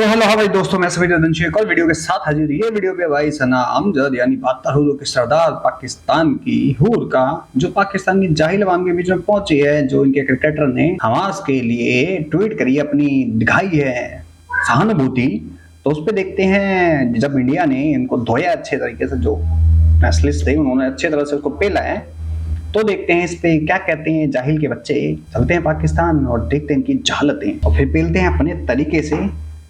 तो हेलो भाई दोस्तों, मैं सभी दंशी एक और वीडियो के साथ हाजिर। ये वीडियो पे भाई सना अमजद यानी 72 के सरदार पाकिस्तान की हूर का जो पाकिस्तान की जाहिल अवाम के बीच में पहुंची है, जो इनके क्रिकेटर ने हमास के लिए ट्वीट करी अपनी दिखाई है सहानुभूति। तो उस पर देखते हैं, जब इंडिया ने इनको धोया अच्छे तरीके से, जो नेशनलिस्ट थे उन्होंने अच्छे तरह से उसको पेला है, तो देखते हैं इस पे क्या कहते हैं जाहिल के बच्चे। चलते हैं पाकिस्तान और देखते हैं इनकी जहालतें और फिर पेलते हैं अपने तरीके से।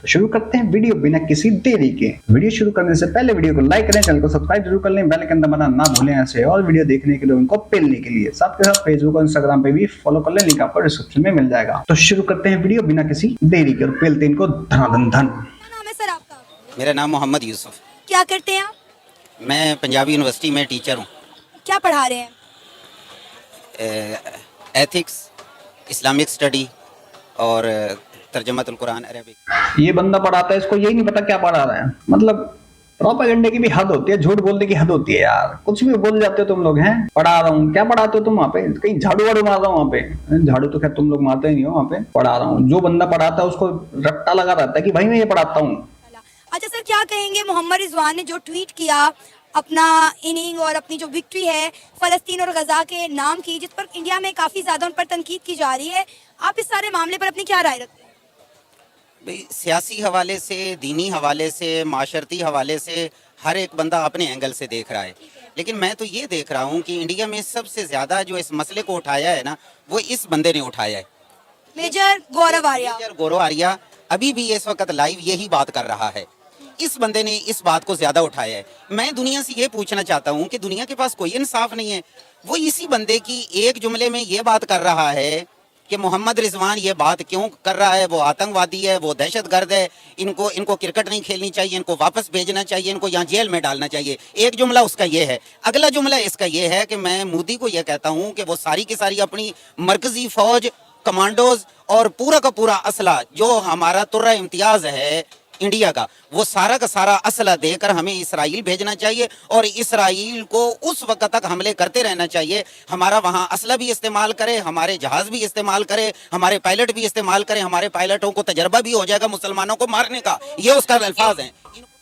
तो शुरू करते हैं वीडियो बिना किसी देरी के। वीडियो शुरू करने से पहले वीडियो को लाइक करें, चैनल को सब्सक्राइब जरूर कर लें, बेल आइकन दबाना ना भूलें ऐसे और वीडियो देखने के लिए, उनको पेलने के लिए। साथ के साथ फेसबुक और इंस्टाग्राम पे भी फॉलो कर लें, लिंक आपको डिस्क्रिप्शन में मिल जाएगा। तो शुरू करते हैं वीडियो बिना किसी देरी के और पेलते हैं इनको धनाधन धन। क्या नाम है सर आपका? मेरा नाम मोहम्मद यूसुफ। क्या करते हैं आप? मैं पंजाबी यूनिवर्सिटी में टीचर हूँ। क्या पढ़ा रहे हैं? एथिक्स, इस्लामिक स्टडी और तर्जमातुल कुरान अरबिक। ये बंदा पढ़ाता है, इसको यही नहीं पता क्या पढ़ा रहा है। मतलब प्रोपेगेंडे की भी हद होती है, झूठ बोलने की हद होती है यार। कुछ भी बोल जाते हो तुम लोग। हैं पढ़ा रहा हूँ, क्या पढ़ाते हो तुम वहाँ पे? कहीं झाड़ू वाड़ू मार रहा हूँ वहाँ पे? झाड़ू तो खैर तुम लोग मारते ही नहीं हो। वहाँ पे पढ़ा रहा हूँ, जो बंदा पढ़ाता है उसको रट्टा लगा रहता है कि भाई मैं ये पढ़ाता हूँ। अच्छा सर, क्या कहेंगे मोहम्मद रिजवान ने जो ट्वीट किया अपना इनिंग और अपनी जो विक्ट्री है फलस्तीन और गजा के नाम की, जिस पर इंडिया में काफी ज्यादा उन पर तनकीद की जा रही है, आप इस सारे मामले पर अपनी क्या राय रखते हैं? भाई सियासी हवाले से, दीनी हवाले से, माशरती हवाले से हर एक बंदा अपने एंगल से देख रहा है। लेकिन मैं तो ये देख रहा हूँ कि इंडिया में सबसे ज़्यादा जो इस मसले को उठाया है ना, वो इस बंदे ने उठाया है, मेजर गौरव आर्या। मेजर गौरव आर्या अभी भी इस वक्त लाइव यही बात कर रहा है। इस बंदे ने इस बात को ज्यादा उठाया है। मैं दुनिया से ये पूछना चाहता हूँ कि दुनिया के पास कोई इंसाफ नहीं है। वो इसी बंदे की एक जुमले में ये बात कर रहा है कि मोहम्मद रिजवान ये बात क्यों कर रहा है, वो आतंकवादी है, वो दहशतगर्द है, इनको क्रिकेट नहीं खेलनी चाहिए, इनको वापस भेजना चाहिए, इनको यहाँ जेल में डालना चाहिए। एक जुमला उसका ये है। अगला जुमला इसका ये है कि मैं मोदी को ये कहता हूँ कि वो सारी की सारी अपनी मरकजी फौज, कमांडोज और पूरा का पूरा असला जो हमारा तुर्रा इम्तियाज है इंडिया का, वो सारा का सारा असला देकर हमें इसराइल भेजना चाहिए और इसराइल को उस वक्त तक हमले करते रहना चाहिए। हमारा वहाँ असला भी इस्तेमाल करे, हमारे जहाज भी इस्तेमाल करे, हमारे पायलट भी इस्तेमाल करे, हमारे पायलटों को तजर्बा भी हो जाएगा मुसलमानों को मारने का। ये उसका अल्फाज है।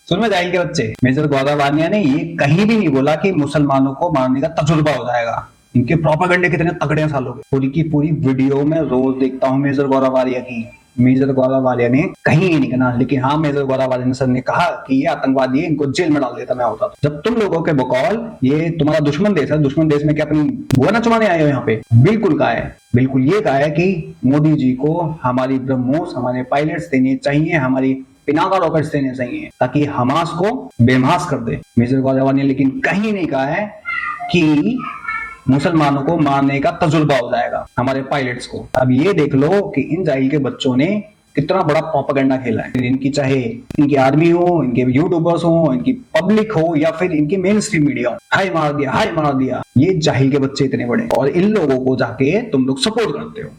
सुन में जाएंगे बच्चे, मेजर गौरव आर्या ने ये कहीं भी नहीं बोला कि मुसलमानों को मारने का तजुर्बा हो जाएगा। इनके प्रोपेगेंडे कितने तगड़े हैं सालों के। पूरी की पूरी वीडियो में रोज देखता हूँ मेजर गौरव आर्या की। मेजर गौरव आर्या ने कहीं नहीं कहना, लेकिन हाँ मेजर गौरव आर्या सर ने कहा कि ये आतंकवादी है, इनको जेल में डाल देता मैं होता। जब तुम लोगों के बकौल ये तुम्हारा दुश्मन देश है, दुश्मन देश में क्या अपनी बुआ न चुमाने आए हो यहाँ पे? बिल्कुल कहा है, बिल्कुल ये कहा है कि मोदी जी को हमारी ब्रह्मोस, हमारे पायलट्स देने चाहिए, हमारी पिनाका रॉकेट्स देने चाहिए ताकि हमास को बेमास कर दे मेजर गौरव ने। लेकिन कहीं नहीं कहा है कि मुसलमानों को मारने का तजुर्बा हो जाएगा हमारे पायलट्स को। अब ये देख लो कि इन जाहिल के बच्चों ने कितना बड़ा प्रोपेगेंडा खेला है। इनकी चाहे इनकी आर्मी हो, इनके यूट्यूबर्स हो, इनकी पब्लिक हो या फिर इनकी मेन स्ट्रीम मीडिया हो, हाय मार दिया, हाय मार दिया। ये जाहिल के बच्चे इतने बड़े, और इन लोगों को जाके तुम लोग सपोर्ट करते हो।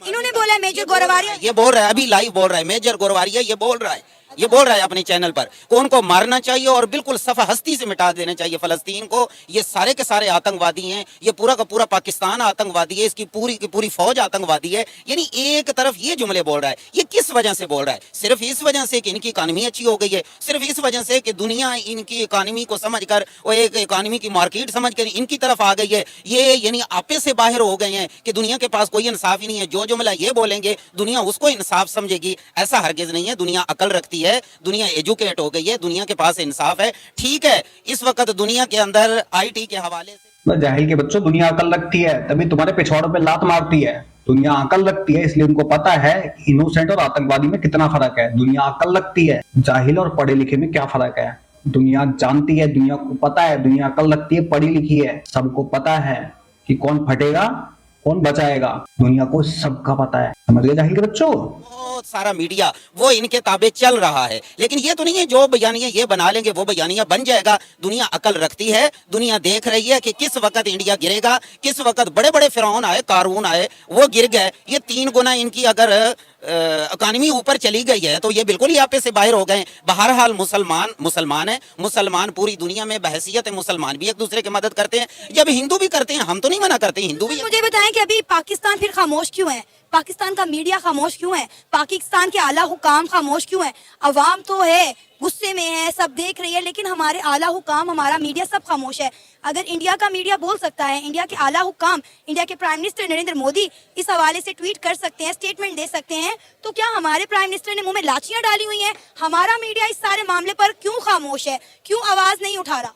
इन्होंने बोला मेजर गौरव आर्या, ये बोल रहा है, अभी लाइव बोल रहा है, मेजर गौरव आर्या ये बोल रहा है, ये बोल रहा है अपने चैनल पर कि उनको मारना चाहिए और बिल्कुल सफा हस्ती से मिटा देना चाहिए फलस्तीन को। ये सारे के सारे आतंकवादी हैं, ये पूरा का पूरा पाकिस्तान आतंकवादी है, इसकी पूरी की पूरी फौज आतंकवादी है। यानी एक तरफ ये जुमले बोल रहा है। ये किस वजह से बोल रहा है? सिर्फ इस वजह से कि इनकी इकानमी अच्छी हो गई है, सिर्फ इस वजह से कि दुनिया इनकी इकानमी को समझकर और एक इकानमी की मार्केट समझकर इनकी तरफ आ गई है। ये यानी आपे से बाहर हो गए हैं कि दुनिया के पास कोई इंसाफ ही नहीं है। जो जुमला ये बोलेंगे दुनिया उसको इंसाफ समझेगी, ऐसा हरगिज नहीं है। दुनिया अकल रखती है, दुनिया एजुकेट हो गई है, दुनिया के पास इंसाफ है। ठीक है, इस वक्त दुनिया के अंदर आईटी के हवाले से जाहिल के बच्चों, दुनिया अकल रखती है तभी तुम्हारे पिछवाड़ों पे लात मारती है। दुनिया अकल रखती है इसलिए उनको पता है इनोसेंट और आतंकवादी में कितना फर्क है। दुनिया अकल रखती है, जाहिल और पढ़े लिखे में क्या फर्क है? दुनिया जानती है, दुनिया को पता है, दुनिया अकल रखती है, पढ़ी लिखी है, सबको पता है कि कौन फटेगा कौन बचाएगा। दुनिया को सबका पता है, समझ गए जाहिल के बच्चों? बहुत सारा मीडिया वो इनके ताबे चल रहा है। लेकिन ये तो नहीं है जो बयानियां ये बना लेंगे वो बयानियां बन जाएगा। दुनिया अकल रखती है, दुनिया देख रही है कि किस वक्त इंडिया गिरेगा, किस वक्त बड़े बड़े फिरौन आए, कारून आए, वो गिर गए। ये 3 गुना इनकी अगर इकानमी ऊपर चली गई है तो ये बिल्कुल ही आपे से बाहर हो गए। बहरहाल मुसलमान है, मुसलमान पूरी दुनिया में बहसियत है, मुसलमान भी एक दूसरे की मदद करते हैं। जब हिंदू भी करते हैं, हम तो नहीं मना करते, हिंदू भी। मुझे बताएं कि अभी पाकिस्तान फिर खामोश क्यों है? पाकिस्तान का मीडिया खामोश क्यों है, पाकिस्तान के आला हुकाम खामोश क्यों है? अवाम तो है, गुस्से में है, सब देख रही है, लेकिन हमारे आला हुकाम, हमारा मीडिया सब खामोश है। अगर इंडिया का मीडिया बोल सकता है, इंडिया के आला हुकाम, इंडिया के प्राइम मिनिस्टर नरेंद्र मोदी इस हवाले से ट्वीट कर सकते हैं, स्टेटमेंट दे सकते हैं, तो क्या हमारे प्राइम मिनिस्टर ने मुंह में लाठियां डाली हुई हैं? हमारा मीडिया इस सारे मामले पर क्यों खामोश है, क्यों आवाज नहीं उठा रहा?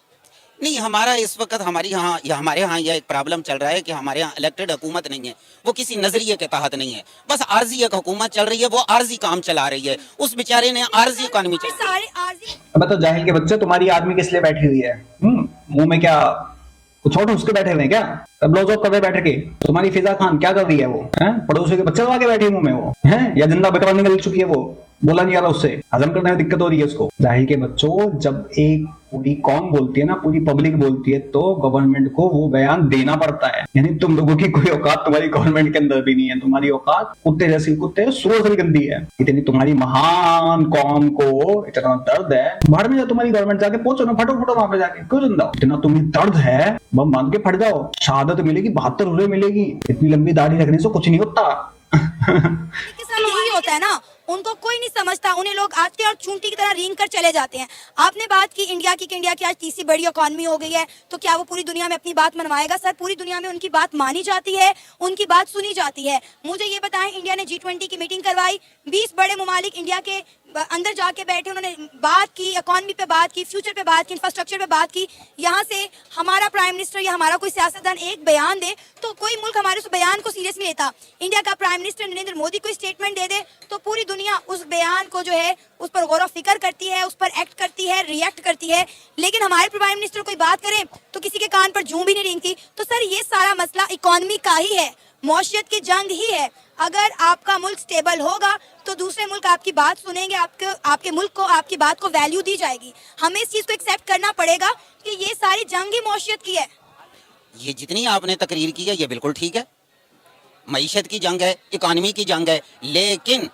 नहीं, हमारा इस वक्त हमारे यहाँ यह एक प्रॉब्लम चल रहा है कि हमारे यहाँ इलेक्टेड हुकूमत नहीं है, वो किसी नजरिए के तहत नहीं है, बस आर्जी एक हुकूमत चल रही है, वो आर्जी काम चला रही है, उस बेचारे ने आर्जी इकॉनमी चला। सारे आर्जी अब तो जाहिल के बच्चे, तुम्हारी आर्मी किस लिए बैठी हुई है? मुंह में क्या कुछ और उसके बैठे हुए हैं क्या? ब्लाउज ऑफ कर रहे बैठ के। तुम्हारी फिजा खान क्या कर रही है वो? पड़ोसी के बच्चे लगा के बैठी है मुंह में वो है, या जिंदा बकरा निकल चुकी है वो, बोला नहीं आ रहा उससे, हजम करने में दिक्कत हो रही है उसको। जाहिल के बच्चों, जब एक पूरी कौम बोलती है ना, पूरी पब्लिक बोलती है, तो गवर्नमेंट को वो बयान देना पड़ता है। यानी तुम लोगों की कोई औकात तुम्हारी गवर्नमेंट के अंदर भी नहीं है, तुम्हारी औकात कुत्ते जैसी, कुत्ते सुअर से भी गंदी है। इतनी तुम्हारी महान कौम को इतना दर्द है, बाहर में जाओ तुम्हारी गवर्नमेंट, जाके पहुंचो ना, फटो फटो वहां पे जाके, क्यों जिंदा हो? इतना तुम्हें दर्द है, बम बांध के फट जाओ, शहादत मिलेगी, 72 रुपए मिलेगी। इतनी लंबी दाढ़ी रखने से कुछ नहीं होता। के साथ यही होता है ना, उनको कोई नहीं समझता, उन्हें लोग आते हैं और चूंटी की तरह रेंग कर चले जाते हैं। आपने बात की इंडिया की कि इंडिया की आज तीसरी बड़ी इकॉनमी हो गई है, तो क्या वो पूरी दुनिया में अपनी बात मनवाएगा? सर, पूरी दुनिया में उनकी बात मानी जाती है, उनकी बात सुनी जाती है। मुझे ये बताएं, इंडिया ने G20 की मीटिंग करवाई, 20 बड़े मुमालिक इंडिया के अंदर जाके बैठे, उन्होंने बात की, इकॉनमी पे बात की, फ्यूचर पे बात की, इंफ्रास्ट्रक्चर पे बात की। यहाँ से हमारा प्राइम मिनिस्टर या हमारा कोई सियासतदान एक बयान दे तो कोई मुल्क हमारे उस बयान को सीरियस नहीं लेता। इंडिया का प्राइम मिनिस्टर नरेंद्र मोदी कोई स्टेटमेंट दे दे तो पूरी दुनिया उस बयान को जो है उस पर गौर फिक्र करती है, उस पर एक्ट करती है, रिएक्ट करती है। लेकिन हमारे प्राइम मिनिस्टर कोई बात करें तो किसी के कान पर जूं भी नहीं रेंगती। तो सर, ये सारा मसला इकॉनमी का ही है, मौशियत की जंग ही है। अगर आपका मुल्क स्टेबल होगा तो दूसरे मुल्क आपकी बात सुनेंगे, आपके मुल्क को, आपकी बात को वैल्यू दी जाएगी। हमें इस चीज को एक्सेप्ट करना पड़ेगा कि ये सारी जंग ही मौशियत की है। ये जितनी आपने तकरीर की है ये बिल्कुल ठीक है, मईशत की जंग है, इकॉनमी की जंग है, लेकिन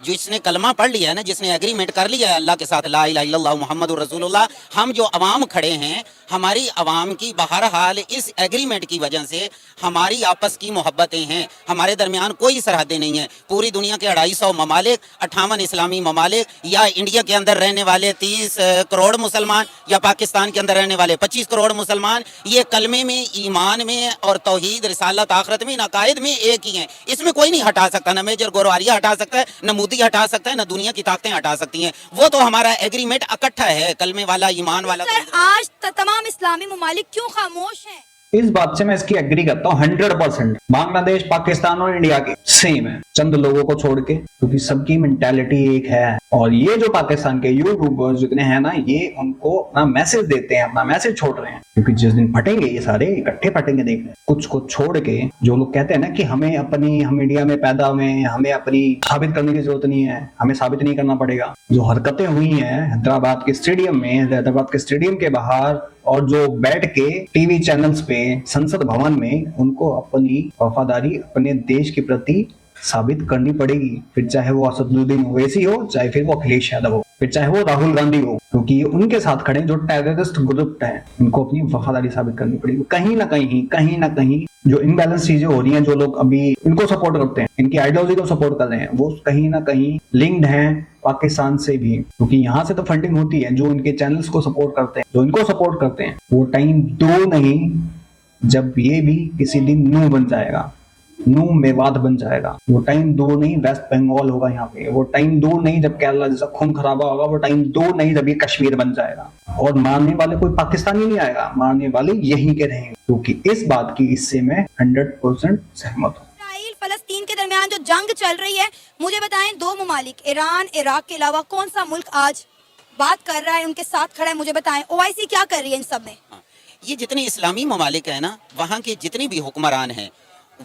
जिसने कलमा पढ़ लिया है ना, जिसने एग्रीमेंट कर लिया है अल्लाह के साथ, ला इलाहा इल्लल्लाह मुहम्मदुर रसूलुल्लाह, हम जो अवाम खड़े हैं, हमारी अवाम की बहरहाल इस एग्रीमेंट की वजह से हमारी आपस की मोहब्बतें हैं, हमारे दरमियान कोई सरहदें नहीं है। पूरी दुनिया के 250 ममालिक, 58 इस्लामी ममालिक, या इंडिया के अंदर रहने वाले 30 करोड़ मुसलमान, या पाकिस्तान के अंदर रहने वाले 25 करोड़ मुसलमान, ये कलमे में, ईमान में और तौहीद, रिसालत, आखरत में, अकायद में एक ही हैं। इसमें कोई नहीं हटा सकता, न मेजर गोरवारिया हटा सकता है, न मोदी हटा सकता है, न दुनिया की ताकतें हटा सकती हैं। वो तो हमारा एग्रीमेंट इकट्ठा है, कलमे वाला, ईमान वाला। सर, आज तमाम इस्लामी ममालिक क्यों खामोश हैं? इस बात से मैं इसकी एग्री करता हूँ 100%। बांग्लादेश, पाकिस्तान और इंडिया की सेम है, चंद लोगों को छोड़ के, क्योंकि सबकी मेंटालिटी एक है। और ये जो पाकिस्तान के यूट्यूबर्स जितने हैं ना, ये उनको अपना मैसेज देते हैं, अपना मैसेज छोड़ रहे हैं, क्योंकि जिस दिन फटेंगे ये सारे इकट्ठे फटेंगे, देख रहे हैं। कुछ को छोड़ के जो लोग कहते हैं ना कि हम इंडिया में पैदा हुए हैं, हमें अपनी साबित करने की जरूरत नहीं है, हमें साबित नहीं करना पड़ेगा। जो हरकतें हुई हैं हैदराबाद के स्टेडियम में, हैदराबाद के स्टेडियम के बाहर, और जो बैठ के टीवी चैनल्स पे, संसद भवन में, उनको अपनी वफादारी अपने देश के प्रति साबित करनी पड़ेगी। फिर चाहे वो असदुद्दीन ओवैसी हो, चाहे फिर वो अखिलेश यादव हो, फिर चाहे वो राहुल गांधी हो, क्योंकि ये उनके साथ खड़े जो टेररिस्ट ग्रुप हैं, उनको अपनी वफादारी साबित करनी पड़ेगी। कहीं ना कहीं जो इनबैलेंस चीजें हो रही हैं, जो लोग अभी इनको सपोर्ट करते हैं, इनकी आइडियोलॉजी को सपोर्ट कर रहे हैं, वो कहीं ना कहीं लिंक्ड हैं पाकिस्तान से भी, क्योंकि यहाँ से तो फंडिंग होती है। जो इनके चैनल्स को सपोर्ट करते हैं, जो इनको सपोर्ट करते हैं, वो टाइम दो नहीं, जब ये भी किसी दिन नू बन जाएगा, नू मेवात बन जाएगा, वो टाइम दो नहीं वेस्ट बंगाल होगा यहाँ पे, वो टाइम दो नहीं जब केरला जैसा खून खराबा होगा, वो टाइम दो नहीं जब ये कश्मीर बन जाएगा। और मारने वाले कोई पाकिस्तानी नहीं आएगा, मारने वाले यहीं के रहेंगे, क्योंकि इस बात की इससे मैं 100% सहमत हूँ। फलस्तीन के दरमियान जो जंग चल रही है, मुझे बताएं, दो मुमालिक ईरान, इराक के अलावा कौन सा मुल्क आज बात कर रहा है, उनके साथ खड़ा है? मुझे बताएं, ओआईसी क्या कर रही है इन सब में? ये जितने इस्लामी ममालिक है ना, वहाँ के जितने भी हुक्मरान हैं,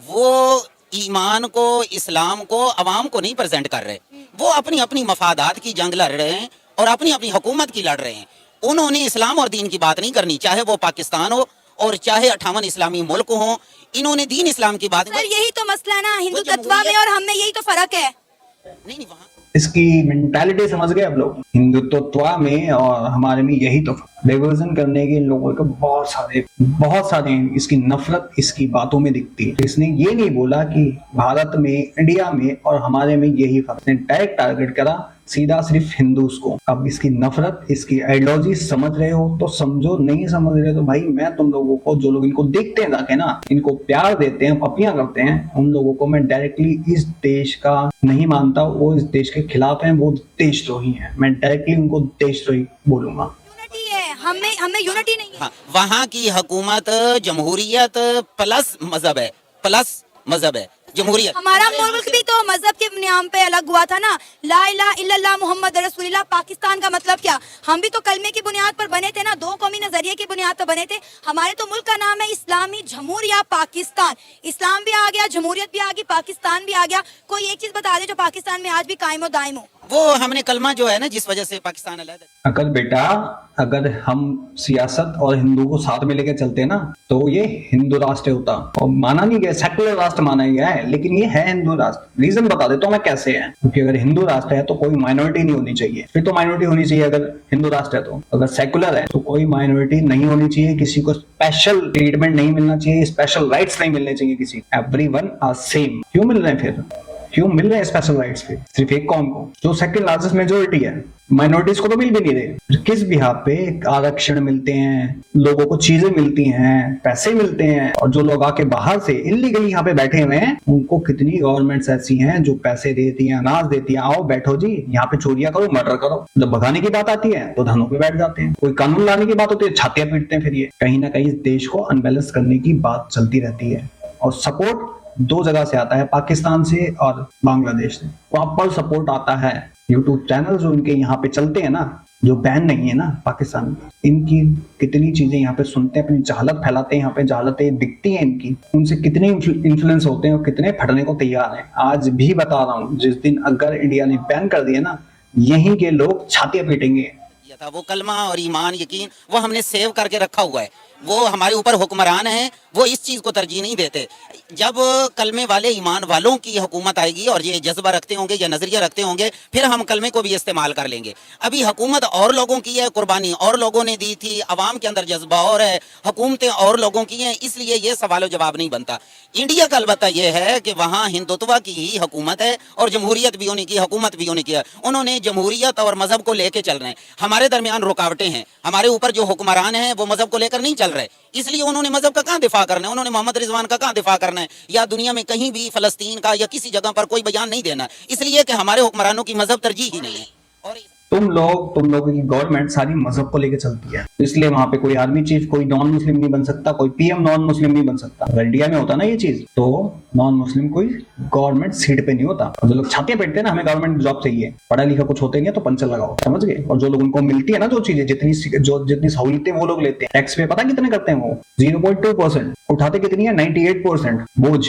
वो ईमान को, इस्लाम को, अवाम को नहीं प्रेजेंट कर रहे। वो अपनी अपनी मफादात की जंग लड़ रहे हैं और अपनी अपनी हुकूमत की लड़ रहे हैं। उन्होंने इस्लाम और दीन की बात नहीं करनी, चाहे वो पाकिस्तान हो और चाहे 58 इस्लामी मुल्क हो, इन्होंने दीन इस्लाम की बात। सर, यही तो मसला है ना, हिंदू तत्वा में और हम में यही तो फर्क है। नहीं, वहाँ इसकी मेंटालिटी समझ गए अब लोग। हिंदुत्व में और हमारे में यही तो डाइवर्जन करने के इन लोगों को बहुत सारे इसकी नफरत इसकी बातों में दिखती है। इसने ये नहीं बोला कि भारत में, इंडिया में और हमारे में यही फर्क है। डायरेक्ट टारगेट करा सीधा सिर्फ हिंदूज को। अब इसकी नफरत, इसकी आइडियोलॉजी समझ रहे हो तो समझो, नहीं समझ रहे तो भाई मैं तुम लोगों को, जो लोग इनको देखते हैं जाके ना, इनको प्यार देते हैं, पपियां करते हैं, उन लोगों को मैं डायरेक्टली इस देश का नहीं मानता। वो इस देश के खिलाफ हैं, वो देशद्रोही हैं। मैं डायरेक्टली उनको देशद्रोही बोलूंगा। यूनिटी है, हमें यूनिटी नहीं है। हाँ, वहाँ की हुकूमत जमहूरियत प्लस मजहब है जमहूरियत। हमारा मुल्क भी तो मजहब के नाम पे अलग हुआ था ना। ला इलाहा इल्लल्लाह मुहम्मद रसूलुल्लाह। पाकिस्तान का मतलब क्या? हम भी तो कलमे की बुनियाद पर बने थे ना, दो कौमी नजरिए की बुनियाद पर बने थे। हमारे तो मुल्क का नाम है इस्लामी जमहूरिया पाकिस्तान। इस्लाम भी आ गया, जमहूरियत भी आ गई, पाकिस्तान भी आ गया। कोई एक चीज बता दे जो पाकिस्तान में आज भी कायम और दायम हो। वो हमने कलमा जो है ना, जिस वजह से पाकिस्तान अलग है। अगर बेटा, अगर हम सियासत और हिंदू को साथ में लेकर चलते ना तो ये हिंदू राष्ट्र होता। और माना नहीं गया, सेकुलर राष्ट्र माना गया है, लेकिन ये है हिंदू राष्ट्र। रीजन बता देता हूँ मैं कैसे है। क्योंकि अगर हिंदू राष्ट्र है तो कोई माइनॉरिटी नहीं होनी चाहिए, फिर तो माइनॉरिटी होनी चाहिए अगर हिंदू राष्ट्र है तो। अगर सेकुलर है तो कोई माइनॉरिटी नहीं होनी चाहिए, किसी को स्पेशल ट्रीटमेंट नहीं मिलना चाहिए, स्पेशल राइट्स नहीं मिलने चाहिए किसी। Everyone are same. क्यों मिल रहे हैं फिर? क्यों मिल रहे हैं स्पेशल राइट्स पे सिर्फ एक कौम को, जो सेकंड लार्जेस्ट मेजोरिटी है? माइनॉरिटीज को तो मिल भी नहीं रहे। किस बिहार पे आरक्षण मिलते हैं, लोगों को चीजें मिलती हैं, पैसे मिलते हैं, और जो लोग आके बाहर से इलीगली यहाँ पे बैठे हुए हैं उनको कितनी गवर्नमेंट्स ऐसी हैं जो पैसे देती हैं, अनाज देती हैं, आओ बैठो जी यहाँ पे चोरियां करो, मर्डर करो। जब भगाने की बात आती है तो धनों पे बैठ जाते हैं। कोई कानून लाने की बात होती है, छातियां पीटते हैं। फिर ये कहीं ना कहीं इस देश को अनबैलेंस करने की बात चलती रहती है। और सपोर्ट दो जगह से आता है, पाकिस्तान से और बांग्लादेश से। प्रॉपर सपोर्ट आता है। यूट्यूब चैनल जो इनके यहाँ पे चलते हैं ना, जो बैन नहीं है ना पाकिस्तान में, इनकी कितनी चीजें यहाँ पे सुनते हैं, अपनी जहालत फैलाते हैं, यहाँ पे जहालतें दिखती हैं इनकी, उनसे कितने इन्फ्लुएंस होते हैं और कितने फटने को तैयार हैं। आज भी बता रहा हूँ, जिस दिन अगर इंडिया ने बैन कर दिया ना, यहीं के लोग छातियां पीटेंगे। था वो कलमा और ईमान यकीन वो हमने सेव करके रखा हुआ है। वो हमारे ऊपर हुक्मरान हैं, वो इस चीज़ को तरजीह नहीं देते। जब कलमे वाले ईमान वालों की हुकूमत आएगी और ये जज्बा रखते होंगे या नज़रिया रखते होंगे, फिर हम कलमे को भी इस्तेमाल कर लेंगे। अभी हुकूमत और लोगों की है, कुर्बानी और लोगों ने दी थी, अवाम के अंदर जज्बा और है, हुकूमतें और लोगों की हैं, इसलिए ये सवाल जवाब नहीं बनता। इंडिया का अलबत्ता ये है कि वहाँ हिंदुत्व की ही हुकूमत है और जमहूरियत भी होने की, हुकूमत भी होने की है। उन्होंने जमहूरियत और मजहब को लेके चल रहे हैं। हमारे दरमियान रुकावटें हैं, हमारे ऊपर जो हुक्मरान हैं वो मजहब को लेकर नहीं चल रहे, इसलिए उन्होंने मजहब का कहाँ दिफा करना है, उन्होंने मोहम्मद रिजवान का कहाँ दिफा करना है, या दुनिया में कहीं भी फलस्तीन का या किसी जगह पर कोई बयान नहीं देना, इसलिए कि हमारे हुक्मरानों की मजहब तरजीह ही नहीं है। और तुम लोगों की गवर्नमेंट सारी मजहब को लेकर चलती है, इसलिए वहां पे कोई आर्मी चीफ कोई नॉन मुस्लिम नहीं बन सकता, कोई पीएम नॉन मुस्लिम नहीं बन सकता। अगर इंडिया में होता ना ये चीज तो नॉन मुस्लिम कोई गवर्नमेंट सीट पे नहीं होता। और जो लोग छातियां पीटते हैं ना, हमें गवर्नमेंट जॉब चाहिए, पढ़ा लिखा कुछ होते नहीं है तो पंचर लगाओ, समझ गए। और जो लोग उनको मिलती है ना, जो चीजें जितनी सहूलियतें वो लोग लेते हैं, टैक्स पे पता कितने करते हैं वो? 0.2%। उठाते कितनी है? 98% बोझ।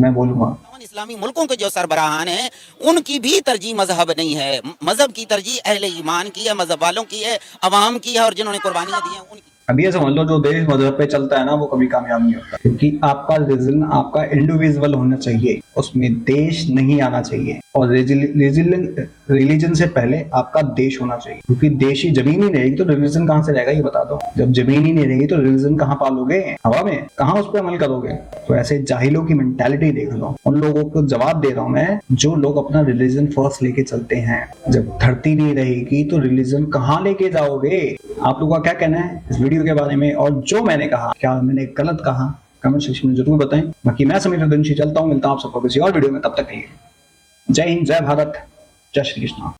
मैं बोलूंगा इस्लामी मुल्कों के जो सरबराहान हैं उनकी भी तरजीह मजहब नहीं है, मजहब की तरजीह अहले ईमान की है, मजहब वालों की है, अवाम की है, और जिन्होंने कुर्बानियां दी हैं उनकी। अभी ये समझ लो, जो देश मजहब पे चलता है ना वो कभी कामयाब नहीं होता, क्योंकि आपका रीजन आपका इंडिविजुअल होना चाहिए, उसमें देश नहीं आना चाहिए। और रिलीजन से पहले आपका देश होना चाहिए, क्योंकि देश ही जमीन ही नहीं रहेगी तो रिलीजन कहाँ से रहेगा ये बता दो। जब जमीन ही नहीं रहेगी तो रिलीजन कहाँ पालोगे? हवा में? कहाँ उस पर अमल करोगे? तो ऐसे जाहिलों की मेंटालिटी देख लो। उन लोगों को जवाब दे रहा हूँ मैं, जो लोग अपना रिलीजन फर्स्ट लेके चलते हैं। जब धरती नहीं रहेगी तो रिलीजन कहाँ लेके जाओगे? आप लोगों का क्या कहना है इस वीडियो के बारे में? और जो मैंने कहा, क्या मैंने गलत कहा? कमेंट सेक्शन में जरूर बताएं। बाकी मैं समीर चलता हूँ, मिलता हूँ आप सबको किसी और वीडियो में। तब तक के लिए जय हिंद, जय भारत, जय श्री कृष्ण।